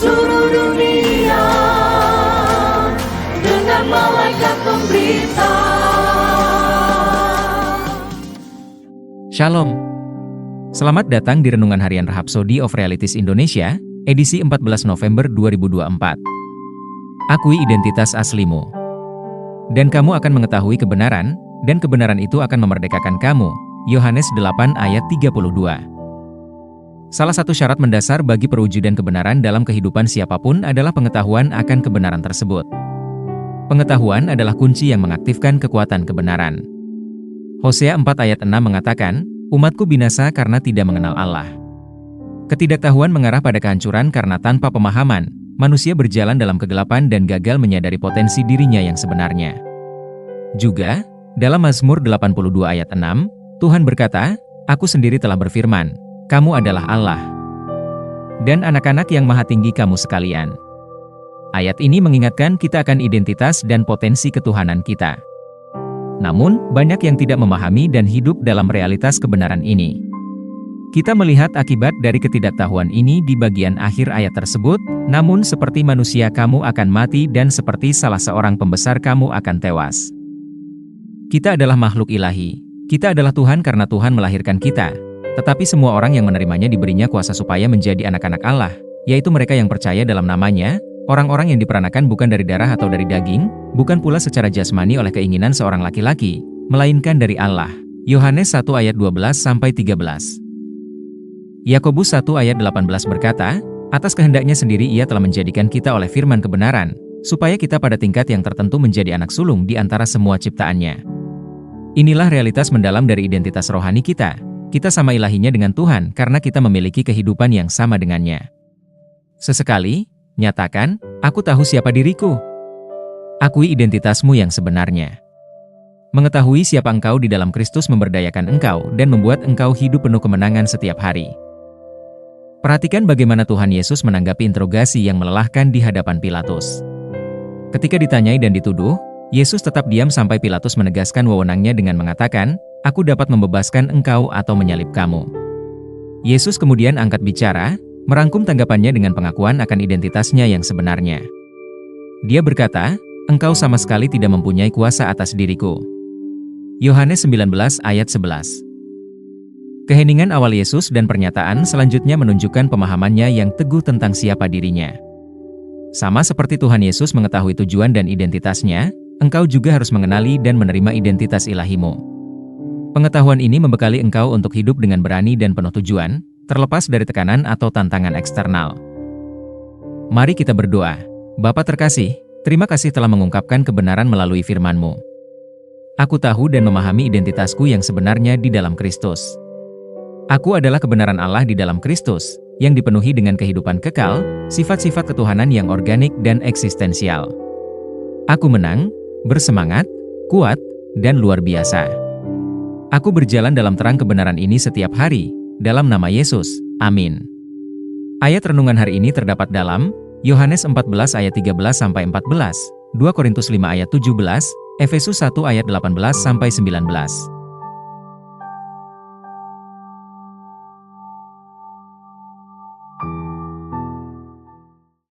seluruh dunia dengan malaikat pemberita. Shalom. Selamat datang di Renungan Harian Rhapsody of Realities Indonesia, edisi 14 November 2024. Akui identitas aslimu. Dan kamu akan mengetahui kebenaran, dan kebenaran itu akan memerdekakan kamu. Yohanes 8 ayat 32. Salah satu syarat mendasar bagi perwujudan kebenaran dalam kehidupan siapapun adalah pengetahuan akan kebenaran tersebut. Pengetahuan adalah kunci yang mengaktifkan kekuatan kebenaran. Hosea 4 ayat 6 mengatakan, "Umatku binasa karena tidak mengenal Allah." Ketidaktahuan mengarah pada kehancuran karena tanpa pemahaman, manusia berjalan dalam kegelapan dan gagal menyadari potensi dirinya yang sebenarnya. Juga, dalam Mazmur 82 ayat 6, Tuhan berkata, "Aku sendiri telah berfirman, kamu adalah Allah, dan anak-anak yang maha tinggi kamu sekalian." Ayat ini mengingatkan kita akan identitas dan potensi ketuhanan kita. Namun, banyak yang tidak memahami dan hidup dalam realitas kebenaran ini. Kita melihat akibat dari ketidaktahuan ini di bagian akhir ayat tersebut, namun seperti manusia kamu akan mati dan seperti salah seorang pembesar kamu akan tewas. Kita adalah makhluk ilahi. Kita adalah Tuhan karena Tuhan melahirkan kita. Tetapi semua orang yang menerimanya diberinya kuasa supaya menjadi anak-anak Allah, yaitu mereka yang percaya dalam namanya, orang-orang yang diperanakan bukan dari darah atau dari daging, bukan pula secara jasmani oleh keinginan seorang laki-laki, melainkan dari Allah. Yohanes 1 ayat 12-13. Yakobus 1 ayat 18 berkata, "Atas kehendaknya sendiri ia telah menjadikan kita oleh firman kebenaran, supaya kita pada tingkat yang tertentu menjadi anak sulung di antara semua ciptaannya." Inilah realitas mendalam dari identitas rohani kita. Kita sama ilahinya dengan Tuhan karena kita memiliki kehidupan yang sama dengannya. Sesekali, nyatakan, "Aku tahu siapa diriku." Akui identitasmu yang sebenarnya. Mengetahui siapa engkau di dalam Kristus memberdayakan engkau dan membuat engkau hidup penuh kemenangan setiap hari. Perhatikan bagaimana Tuhan Yesus menanggapi interogasi yang melelahkan di hadapan Pilatus. Ketika ditanyai dan dituduh, Yesus tetap diam sampai Pilatus menegaskan wewenangnya dengan mengatakan, "Aku dapat membebaskan engkau atau menyalib kamu." Yesus kemudian angkat bicara, merangkum tanggapannya dengan pengakuan akan identitasnya yang sebenarnya. Dia berkata, "Engkau sama sekali tidak mempunyai kuasa atas diriku." Yohanes 19 ayat 11. Keheningan awal Yesus dan pernyataan selanjutnya menunjukkan pemahamannya yang teguh tentang siapa dirinya. Sama seperti Tuhan Yesus mengetahui tujuan dan identitasnya, engkau juga harus mengenali dan menerima identitas ilahimu. Pengetahuan ini membekali engkau untuk hidup dengan berani dan penuh tujuan, terlepas dari tekanan atau tantangan eksternal. Mari kita berdoa. Bapa terkasih, terima kasih telah mengungkapkan kebenaran melalui firman-Mu. Aku tahu dan memahami identitasku yang sebenarnya di dalam Kristus. Aku adalah kebenaran Allah di dalam Kristus, yang dipenuhi dengan kehidupan kekal, sifat-sifat ketuhanan yang organik dan eksistensial. Aku menang, bersemangat, kuat, dan luar biasa. Aku berjalan dalam terang kebenaran ini setiap hari, dalam nama Yesus, amin. Ayat renungan hari ini terdapat dalam Yohanes 14 ayat 13-14, 2 Korintus 5 ayat 17, Efesus 1 ayat 18-19.